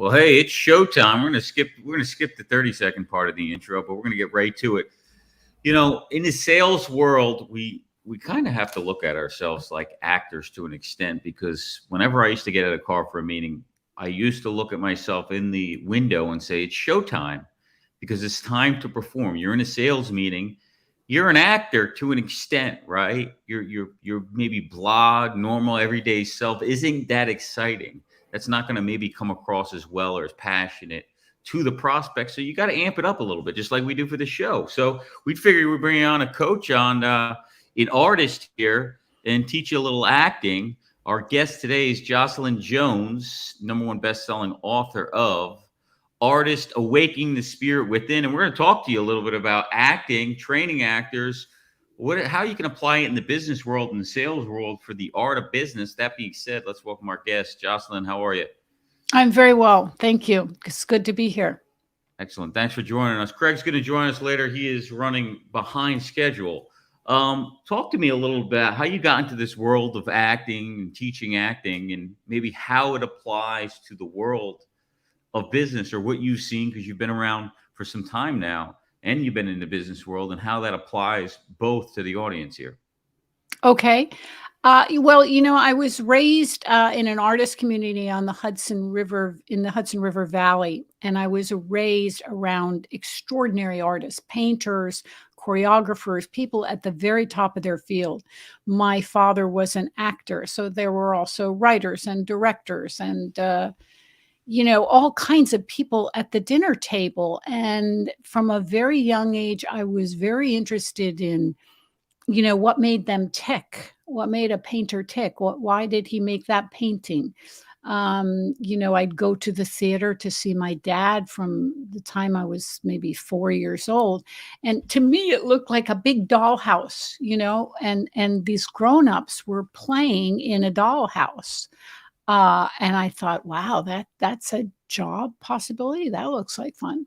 Well, hey, it's showtime. We're gonna skip the 30-second part of the intro, but we're gonna get right to it. In the sales world, we kind of have to look at ourselves like actors to an extent because whenever I used to get out of the car for a meeting, I used to look at myself in the window and say it's showtime because it's time to perform. You're in a sales meeting, you're an actor to an extent, right? You're maybe blah, normal, everyday self isn't that exciting. That's not going to maybe come across as well or as passionate to the prospect. So you got to amp it up a little bit, just like we do for the show. So we figured we'd bring on a coach on an artist here and teach you a little acting. Our guest today is Jocelyn Jones, #1 best-selling author of Artist Awakening the Spirit Within. And we're going to talk to you a little bit about acting, training actors, how you can apply it in the business world and the sales world for the art of business. That being said, let's welcome our guest. Jocelyn, how are you? I'm very well. Thank you. It's good to be here. Excellent. Thanks for joining us. Craig's going to join us later. He is running behind schedule. Talk to me a little bit how you got into this world of acting and teaching acting and maybe how it applies to the world of business or what you've seen because you've been around for some time now and you've been in the business world and how that applies both to the audience here. Okay. Well, I was raised in an artist community on the Hudson River, in the Hudson River Valley, and I was raised around extraordinary artists, painters, choreographers, people at the very top of their field. My father was an actor, so there were also writers and directors and all kinds of people at the dinner table. And from a very young age, I was very interested in what made them tick, what made a painter tick, why did he make that painting? I'd go to the theater to see my dad from the time I was maybe 4 years old. And to me, it looked like a big dollhouse, and these grown-ups were playing in a dollhouse. And I thought, wow, that's a job possibility. That looks like fun.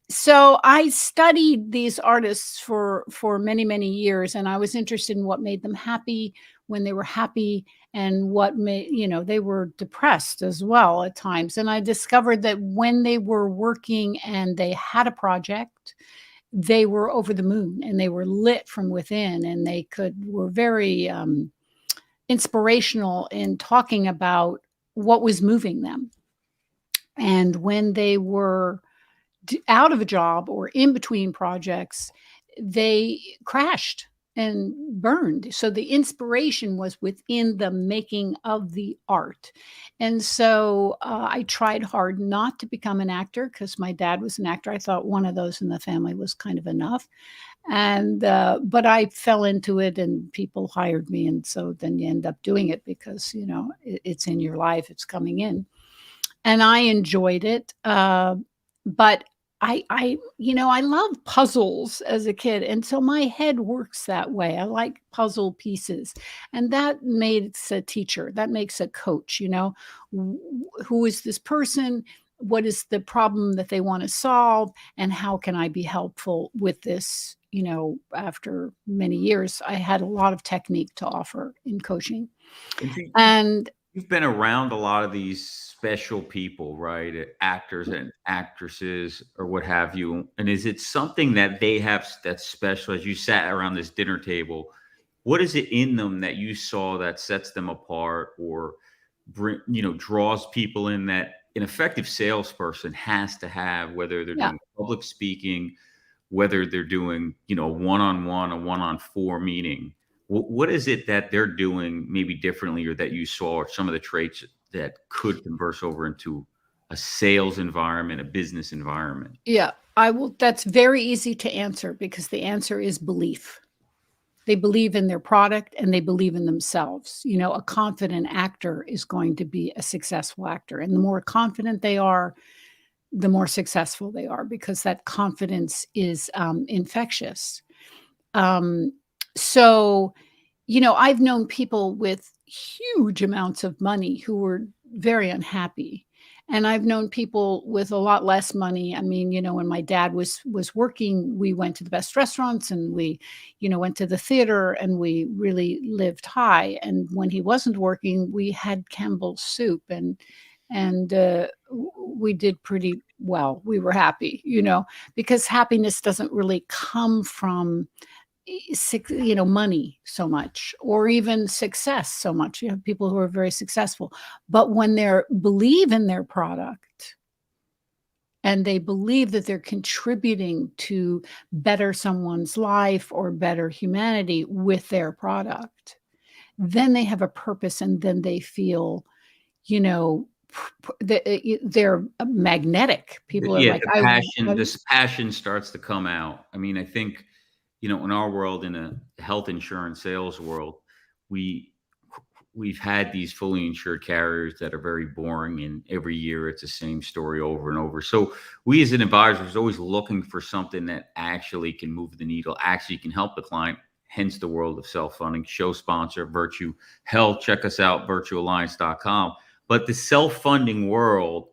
So I studied these artists for many, many years, and I was interested in what made them happy when they were happy and what made, they were depressed as well at times. And I discovered that when they were working and they had a project, they were over the moon and they were lit from within and were very inspirational in talking about what was moving them. And when they were out of a job or in between projects, they crashed and burned. So the inspiration was within the making of the art. And so I tried hard not to become an actor because my dad was an actor. I thought one of those in the family was kind of enough. And but I fell into it and people hired me. And so then you end up doing it because, it's in your life, it's coming in. And I enjoyed it. But I love puzzles as a kid. And so my head works that way. I like puzzle pieces. And that makes a teacher, that makes a coach, who is this person? What is the problem that they want to solve? And how can I be helpful with this? After many years, I had a lot of technique to offer in coaching. And you've been around a lot of these special people, right? Actors and actresses or what have you. And is it something that they have that's special as you sat around this dinner table? What is it in them that you saw that sets them apart or draws people in that an effective salesperson has to have, whether they're doing public speaking, whether they're doing, a one-on-one, a one-on-four meeting? What is it that they're doing maybe differently or that you saw or some of the traits that could converse over into a sales environment, a business environment? Yeah, I will. That's very easy to answer because the answer is belief. They believe in their product and they believe in themselves. A confident actor is going to be a successful actor. And the more confident they are, the more successful they are because that confidence is infectious. So, I've known people with huge amounts of money who were very unhappy. And I've known people with a lot less money. I mean, when my dad was working, we went to the best restaurants and we, went to the theater and we really lived high. And when he wasn't working, we had Campbell's soup. And and we did pretty well. We were happy, because happiness doesn't really come from money so much, or even success so much. You have people who are very successful, but when they believe in their product and they believe that they're contributing to better someone's life or better humanity with their product, then they have a purpose, and then they feel, you know, they're magnetic. People are Yeah, like, the passion, this passion starts to come out. I mean, I think, in our world, in a health insurance sales world, we we've had these fully insured carriers that are very boring, and every year it's the same story over and over. So we as an advisor is always looking for something that actually can move the needle, actually can help the client. Hence the world of self-funding. Show sponsor Virtue Health. Check us out, virtuealliance.com. But the self-funding world,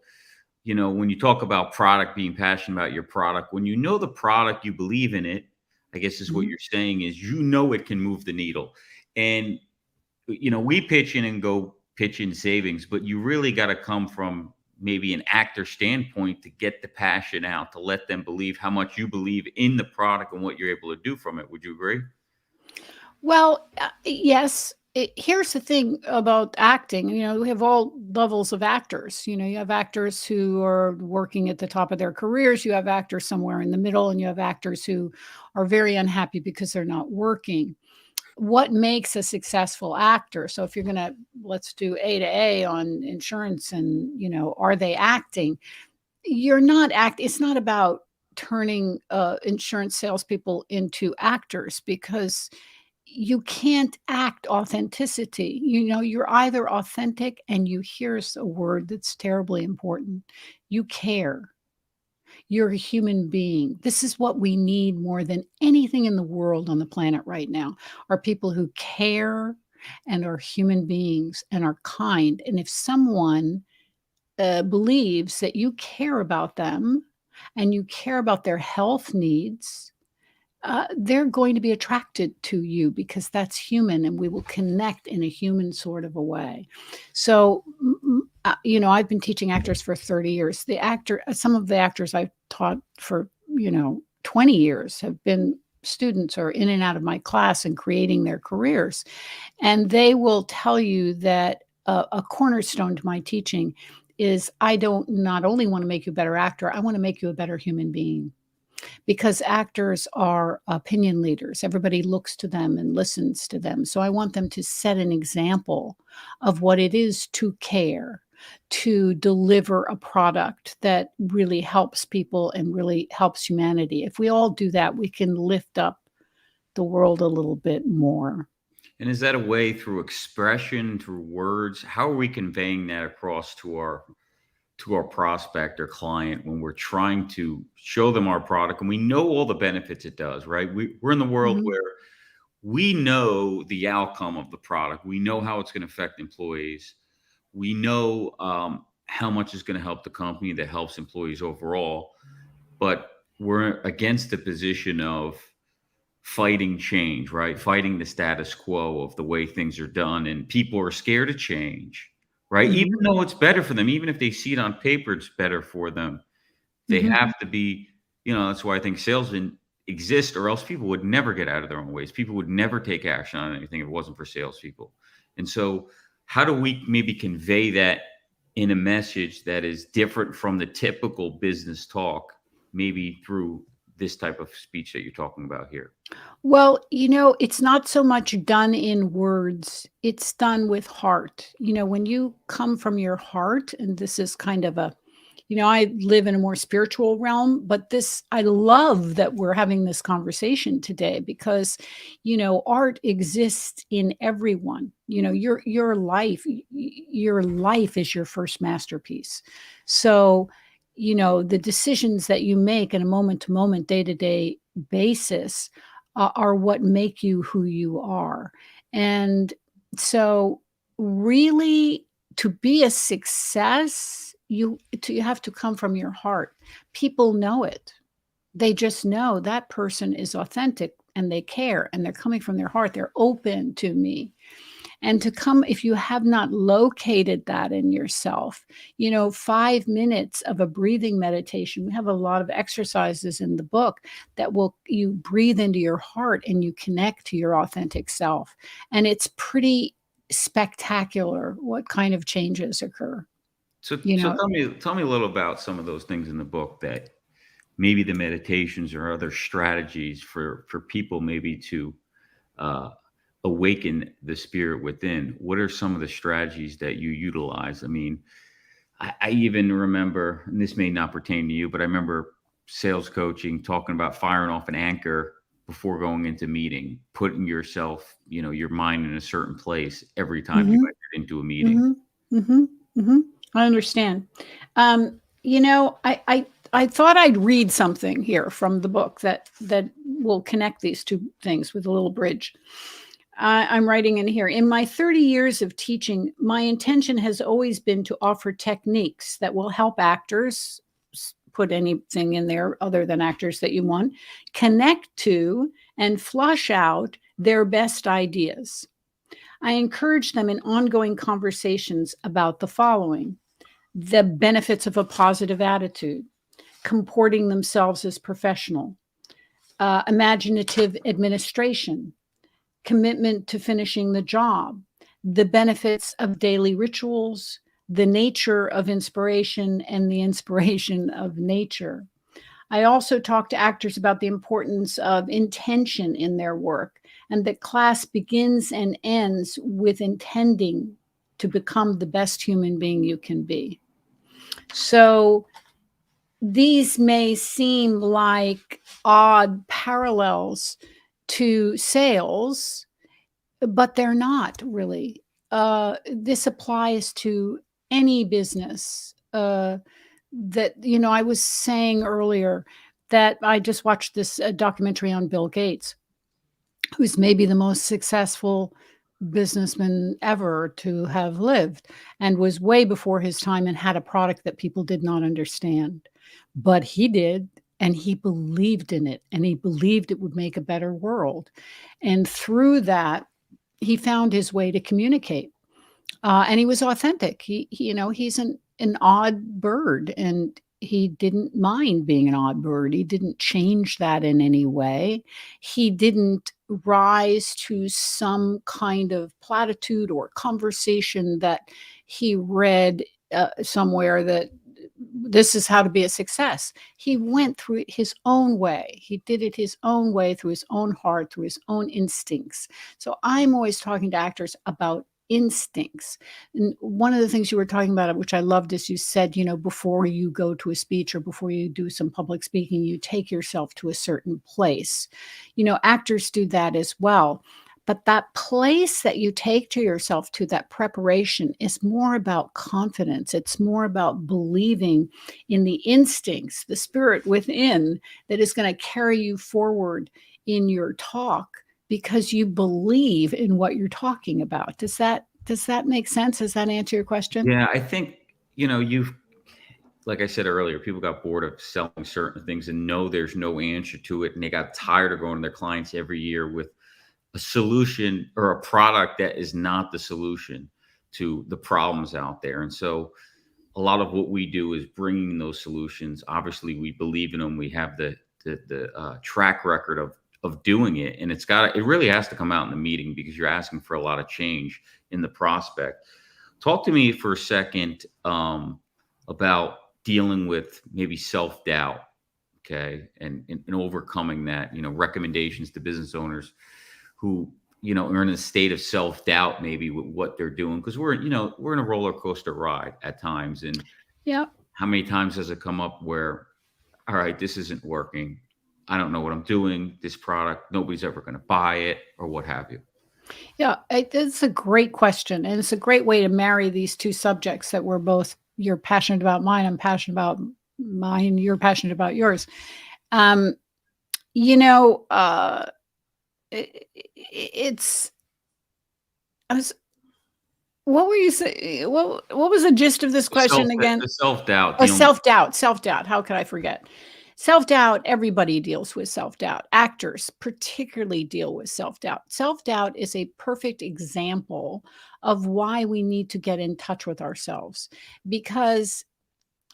when you talk about product, being passionate about your product, when you know the product, you believe in it, I guess is what Mhm. you're saying, is it can move the needle. And we pitch in and go pitch in savings, but you really got to come from maybe an actor standpoint to get the passion out, to let them believe how much you believe in the product and what you're able to do from it. Would you agree? Well, yes. Here's the thing about acting. We have all levels of actors. You have actors who are working at the top of their careers. You have actors somewhere in the middle, and you have actors who are very unhappy because they're not working. What makes a successful actor? So if you're going to, let's do A to A on insurance, and, are they acting? You're not It's not about turning insurance salespeople into actors, because you can't act authenticity. You're either authentic, and here's a word that's terribly important: you care. You're a human being. This is what we need more than anything in the world on the planet right now, are people who care and are human beings and are kind. And if someone believes that you care about them and you care about their health needs, they're going to be attracted to you, because that's human, and we will connect in a human sort of a way. So, I've been teaching actors for 30 years. Some of the actors I've taught for, 20 years have been students or in and out of my class and creating their careers. And they will tell you that a cornerstone to my teaching is, I don't not only want to make you a better actor, I want to make you a better human being, because actors are opinion leaders. Everybody looks to them and listens to them. So I want them to set an example of what it is to care, to deliver a product that really helps people and really helps humanity. If we all do that, we can lift up the world a little bit more. And is that a way, through expression, through words? How are we conveying that across to our prospect or client when we're trying to show them our product and we know all the benefits it does, right? We're in the world Mhm. where we know the outcome of the product. We know how it's going to affect employees. We know how much is going to help the company, that helps employees overall. But we're against the position of fighting change, right? Fighting the status quo of the way things are done. And people are scared of change, right? Even Mhm. though it's better for them, even if they see it on paper, it's better for them. They Mhm. have to be, that's why I think salesmen exist, or else people would never get out of their own ways. People would never take action on anything if it wasn't for salespeople. And so, how do we maybe convey that in a message that is different from the typical business talk, maybe through this type of speech that you're talking about here? Well, it's not so much done in words, it's done with heart. When you come from your heart, and this is kind of I live in a more spiritual realm, but I love that we're having this conversation today, because, art exists in everyone. Your life is your first masterpiece. So, the decisions that you make on a moment to moment, day to day basis are what make you who you are. And so, really, to be a success, you have to come from your heart. People know it. They just know that person is authentic, and they care, and they're coming from their heart. They're open to me. And to come, if you have not located that in yourself, 5 minutes of a breathing meditation. We have a lot of exercises in the book that you breathe into your heart and you connect to your authentic self. And it's pretty spectacular what kind of changes occur. So, You so know, tell me a little about some of those things in the book that maybe the meditations or other strategies for people maybe to uh, awaken the spirit within. What are some of the strategies that you utilize? I mean, I even remember, and this may not pertain to you, but I remember sales coaching talking about firing off an anchor before going into meeting, putting yourself, your mind in a certain place every time you mhm, entered into a meeting. mhm, mhm, mhm. I understand. I thought I'd read something here from the book that will connect these two things with a little bridge. I'm writing in here. In my 30 years of teaching, my intention has always been to offer techniques that will help actors, put anything in there other than actors that you want, connect to and flush out their best ideas. I encourage them in ongoing conversations about the following: the benefits of a positive attitude, comporting themselves as professional, imaginative administration, commitment to finishing the job, the benefits of daily rituals, the nature of inspiration, and the inspiration of nature. I also talk to actors about the importance of intention in their work, and that class begins and ends with intending to become the best human being you can be. So these may seem like odd parallels to sales, but they're not really. This applies to any business. I was saying earlier that I just watched this documentary on Bill Gates, who's maybe the most successful businessman ever to have lived, and was way before his time and had a product that people did not understand. But he did, and he believed in it, and he believed it would make a better world. And through that, he found his way to communicate. And he was authentic. He's an odd bird, and he didn't mind being an odd bird. He didn't change that in any way. He didn't rise to some kind of platitude or conversation that he read somewhere that this is how to be a success. He went through his own way. He did it his own way, through his own heart, through his own instincts. So I'm always talking to actors about instincts. And one of the things you were talking about, which I loved, is you said, before you go to a speech or before you do some public speaking, you take yourself to a certain place. Actors do that as well. But that place that you take to yourself, to that preparation, is more about confidence. It's more about believing in the instincts, the spirit within, that is going to carry you forward in your talk, because you believe in what you're talking about. Does that make sense? Does that answer your question? Yeah, I think, you've, like I said earlier, people got bored of selling certain things and know there's no answer to it. And they got tired of going to their clients every year with a solution or a product that is not the solution to the problems out there. And so a lot of what we do is bringing those solutions. Obviously, we believe in them. We have the track record of doing it, and it really has to come out in the meeting, because you're asking for a lot of change in the prospect. Talk to me for a second about dealing with maybe self-doubt, okay, and overcoming that. Recommendations to business owners who are in a state of self-doubt maybe with what they're doing, because we're in a roller coaster ride at times. And Yeah. how many times has it come up where, all right, this isn't working, I don't know what I'm doing, this product, nobody's ever going to buy it, or what have you? Yeah, it's a great question, and it's a great way to marry these two subjects that you're passionate about mine, I'm passionate about mine, you're passionate about yours. Um, you know, it, it's I was, what were you saying? What was the gist of this The self question again? the self-doubt Oh, dealing. self doubt, self doubt. How could I forget? Self-doubt, everybody deals with self-doubt. Actors particularly deal with self-doubt. Self-doubt is a perfect example of why we need to get in touch with ourselves, because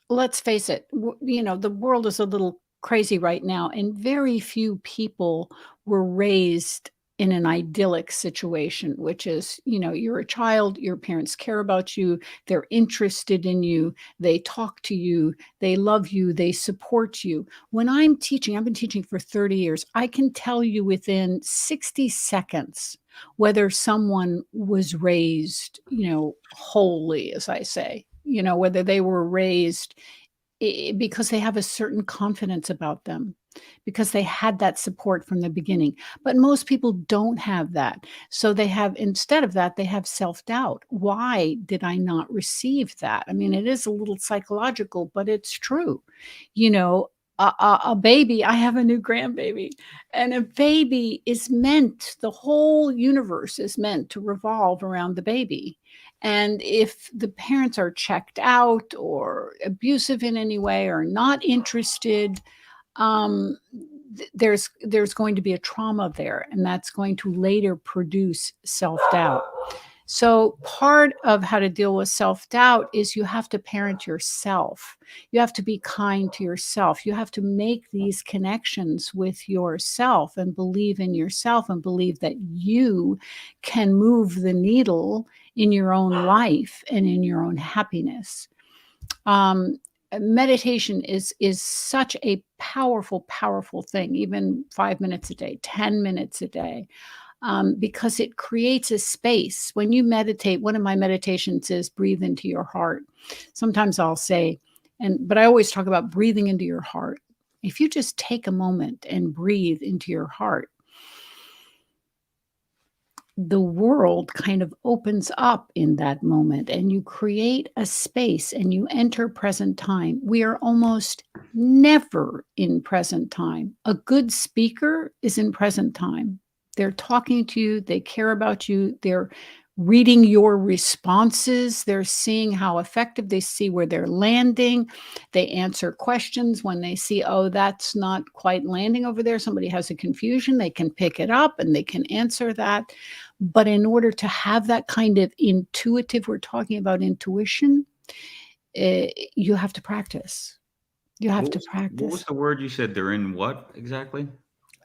let's face it, the world is a little crazy right now, and very few people were raised in an idyllic situation, which is, you're a child, your parents care about you, they're interested in you, they talk to you, they love you, they support you. When I'm teaching, I've been teaching for 30 years, I can tell you within 60 seconds whether someone was raised, wholly, as I say, whether they were raised because they have a certain confidence about them, because they had that support from the beginning. But most people don't have that. So instead of that, they have self-doubt. Why did I not receive that? I mean, it is a little psychological, but it's true. You know, a baby, I have a new grandbaby, and a baby the whole universe is meant to revolve around the baby. And if the parents are checked out or abusive in any way or not interested, um, there's going to be a trauma there, and that's going to later produce self-doubt. So part of how to deal with self-doubt is you have to parent yourself. You have to be kind to yourself. You have to make these connections with yourself and believe in yourself and believe that you can move the needle in your own life and in your own happiness. Meditation is such a powerful thing, even 5 minutes a day, 10 minutes a day, because it creates a space. When you meditate, one of my meditations is breathe into your heart. Sometimes I'll say, but I always talk about breathing into your heart. If you just take a moment and breathe into your heart, the world kind of opens up in that moment, and you create a space and you enter present time. We are almost never in present time. A good speaker is in present time. They're talking to you, they care about you, they're reading your responses, they're seeing how effective, they see where they're landing, they answer questions when they see, oh, that's not quite landing over there, somebody has a confusion, they can pick it up and they can answer that. But in order to have that kind of we're talking about intuition, you have to practice. You have to What was practice. the word you said? They're in what exactly?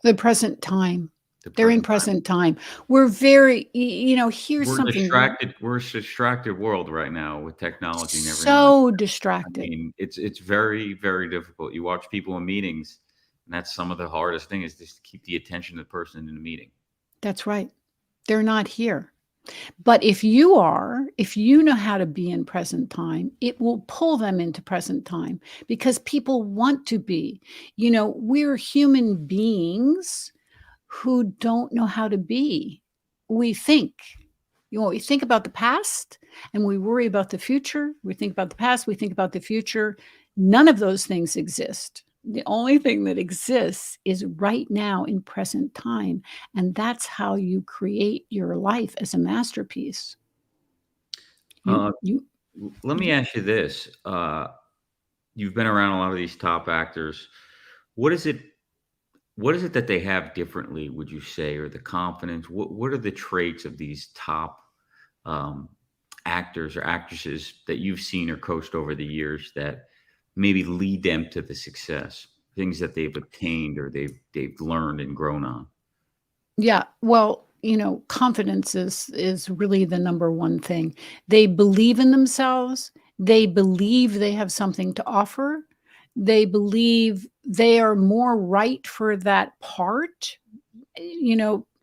The present time. The They're in present time. present time. We're very, here's We're something. distracted. We're a distracted world right now with technology and everything like So I distracted. mean, it's very difficult. You watch people in meetings, and that's some of the hardest thing is just to keep the attention of the person in the meeting. That's right. They're not here. But if you know how to be in present time, it will pull them into present time because people want to be. We're human beings who don't know how to be. We think. We think about the past and we worry about the future. We think about the past, we think about the future. None of those things exist. The only thing that exists is right now in present time. And that's how you create your life as a masterpiece. You, Uh, you, Let me ask you this: you've been around a lot of these top actors. What is it? What is it that they have differently? Would you say, or the confidence? What are the traits of these top um, actors or actresses that you've seen or coached over the years that maybe lead them to the success? Things that they've obtained or they've learned and grown on. Yeah, well, confidence is really the number one thing. They believe in themselves. They believe they have something to offer. They believe they are more right for that part.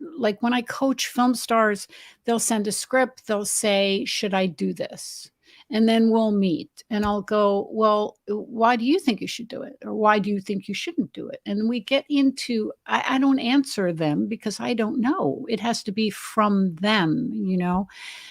Like when I coach film stars, they'll send a script, they'll say, "Should I do this?" And then we'll meet and I'll go, "Well, why do you think you should do it? Or why do you think you shouldn't do it?" And we get into, I don't answer them because I don't know. It has to be from them.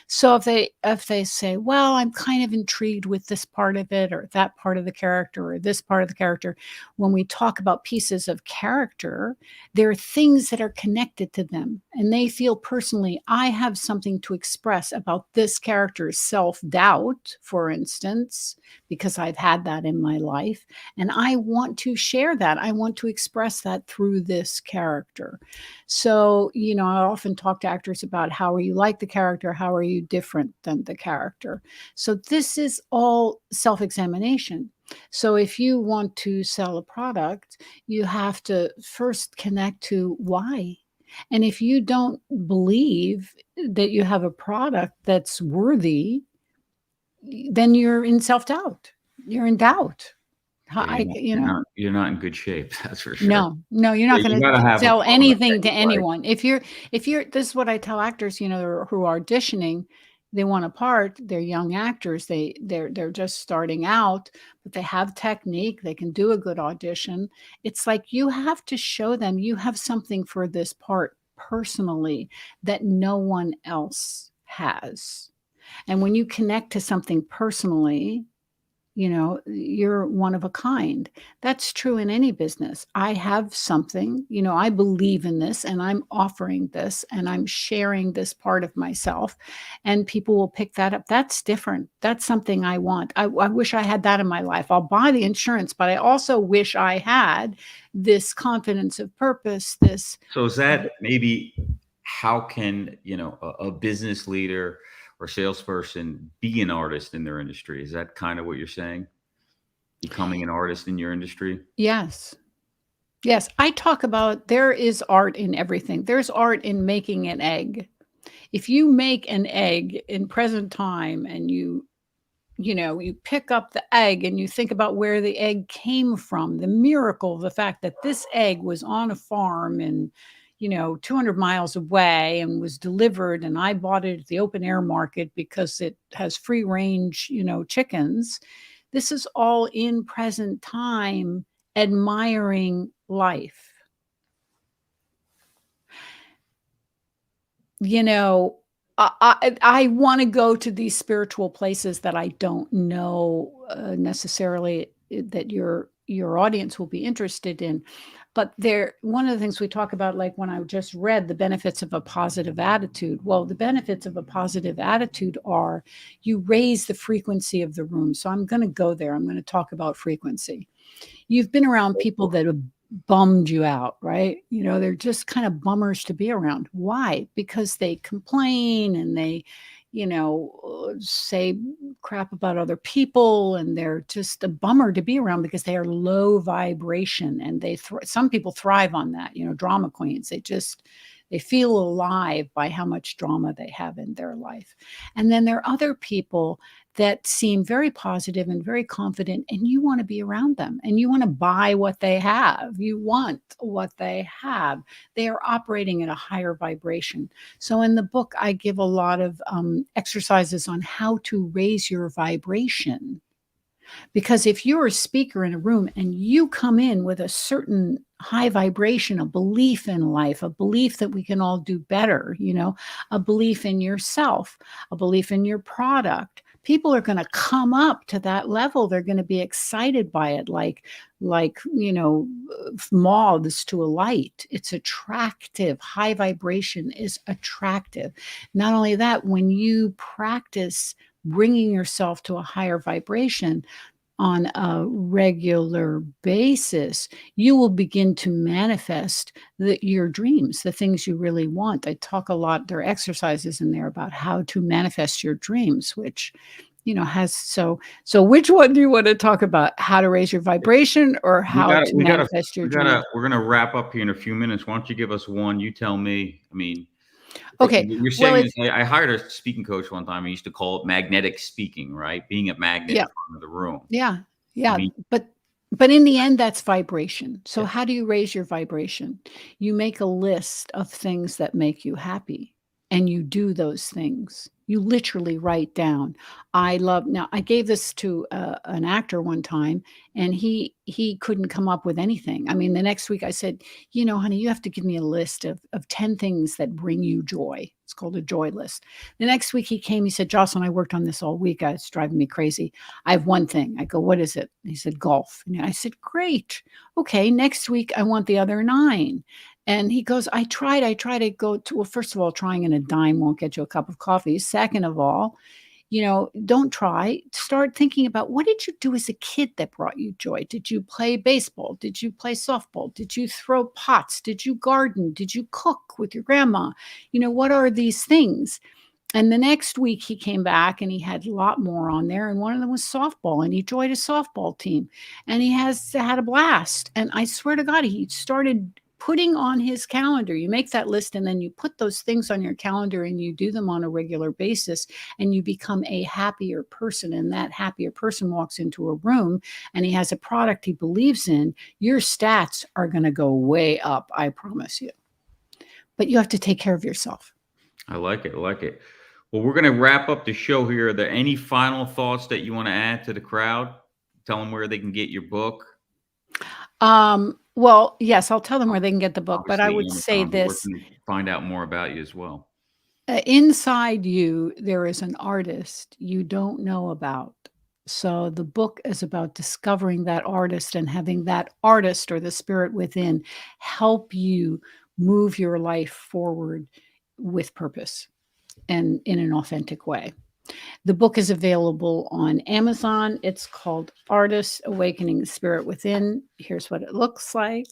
So if they say, "Well, I'm kind of intrigued with this part of it or that part of the character or this part of the character," when we talk about pieces of character, there are things that are connected to them, and they feel personally, I have something to express about this character's self-doubt self-doubt, for instance, because I've had that in my life. And I want to share that. I want to express that through this character. So, I often talk to actors about how are you like the character? How are you different than the character? So this is all self-examination. So if you want to sell a product, you have to first connect to why. And if you don't believe that you have a product that's worthy, then you're in self-doubt. You're in doubt. Yeah, I, you know, you're not in good shape. That's for sure. no, you're Yeah, not you going got to to have a sell product that anything to you like. anyone. If you're, this is what I tell actors, who are auditioning, they want a part, they're young actors, they're just starting out, but they have technique, they can do a good audition. It's like you have to show them you have something for this part personally that no one else has. And when you connect to something personally, you're one of a kind. That's true in any business. I have something, I believe in this and I'm offering this and I'm sharing this part of myself and people will pick that up. That's different. That's something I want. I wish I had that in my life. I'll buy the insurance, but I also wish I had this confidence of purpose, this. So is that maybe how can, a business leader or salesperson be an artist in their industry? Is that kind of what you're saying? Becoming an artist in your industry? Yes. Yes. I talk about there is art in everything. There's art in making an egg. If you make an egg in present time and you pick up the egg and you think about where the egg came from, the miracle, the fact that this egg was on a farm and 200 miles away and was delivered and I bought it at the open air market because it has free range, chickens. This is all in present time, admiring life. I want to go to these spiritual places that I don't know necessarily that your audience will be interested in. But one of the things we talk about, like when I just read the benefits of a positive attitude. Well, the benefits of a positive attitude are you raise the frequency of the room. So I'm going to go there. I'm going to talk about frequency. You've been around people that have bummed you out, right? They're just kind of bummers to be around. Why? Because they complain and they, say crap about other people, and they're just a bummer to be around because they are low vibration, and some people thrive on that, drama queens. They feel alive by how much drama they have in their life. And then there are other people that seem very positive and very confident, and you want to be around them and you want to buy what they have. You want what they have. They are operating at a higher vibration. So in the book, I give a lot of exercises on how to raise your vibration. Because if you're a speaker in a room and you come in with a certain high vibration, a belief in life, a belief that we can all do better, a belief in yourself, a belief in your product, people are going to come up to that level. They're going to be excited by it, like moths to a light. It's attractive. High vibration is attractive. Not only that, when you practice bringing yourself to a higher vibration on a regular basis, you will begin to manifest your dreams, the things you really want. I talk a lot, there are exercises in there about how to manifest your dreams, which so which one do you want to talk about? How to raise your vibration or how to manifest your dreams? We're gonna wrap up here in a few minutes. Why don't you give us one? You tell me. I mean, okay. You're saying I hired a speaking coach one time. I used to call it magnetic speaking, right? Being a magnet in front of the room. Yeah. I mean, but in the end, that's vibration. So how do you raise your vibration? You make a list of things that make you happy and you do those things. You literally write down. Now I gave this to an actor one time and he couldn't come up with anything. I mean, the next week I said, honey, you have to give me a list of 10 things that bring you joy. It's called a joy list. The next week he came, he said, Jocelyn, I worked on this all week. It's driving me crazy. I have one thing. I go, what is it? And he said, golf. And I said, great. Okay. Next week, I want the other 9. And he goes, I tried to go to, well, first of all, trying in a dime won't get you a cup of coffee. Second of all, don't try. Start thinking about, what did you do as a kid that brought you joy? Did you play baseball? Did you play softball? Did you throw pots? Did you garden? Did you cook with your grandma? What are these things? And the next week he came back and he had a lot more on there. And one of them was softball, and he joined a softball team, and he had a blast. And I swear to God, he started putting on his calendar. You make that list, and then you put those things on your calendar, and you do them on a regular basis, and you become a happier person. And that happier person walks into a room and he has a product he believes in. Your stats are going to go way up, I promise you. But you have to take care of yourself. I like it. I like it. Well, we're going to wrap up the show here. Are there any final thoughts that you want to add to the crowd? Tell them where they can get your book. Well, yes, I'll tell them where they can get the book, Obviously, but I would Amazon, say but where this. can they find out more about you as well? Inside you, there is an artist you don't know about. So the book is about discovering that artist and having that artist, or the spirit within, help you move your life forward with purpose and in an authentic way. The book is available on Amazon. It's called Artist Awakening the Spirit Within. Here's what it looks like.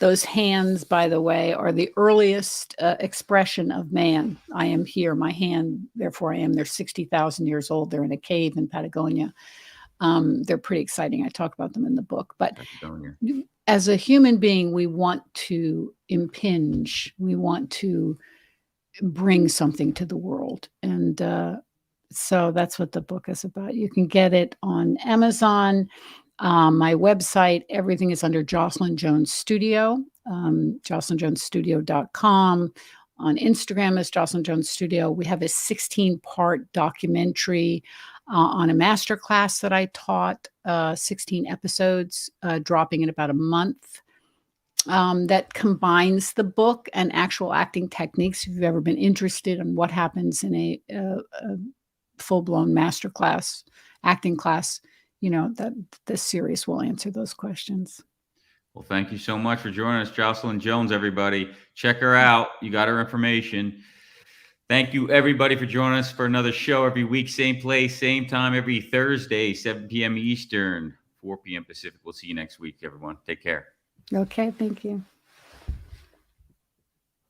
Those hands, by the way, are the earliest expression of man. I am here, my hand, therefore I am. They're 60,000 years old. They're in a cave in Patagonia. They're pretty exciting. I talk about them in the book. But as a human being, we want to impinge. We want to bring something to the world. And so that's what the book is about. You can get it on Amazon. My website, everything is under Jocelyn Jones Studio, jocelynjonesstudio.com. On Instagram is Jocelyn Jones Studio. We have a 16-part documentary on a masterclass that I taught, 16 episodes, dropping in about a month. That combines the book and actual acting techniques. If you've ever been interested in what happens in a full-blown masterclass, acting class, that this series will answer those questions. Well, thank you so much for joining us, Jocelyn Jones, everybody. Check her out. You got her information. Thank you, everybody, for joining us for another show every week, same place, same time, every Thursday, 7 p.m. Eastern, 4 p.m. Pacific. We'll see you next week, everyone. Take care. Okay, thank you.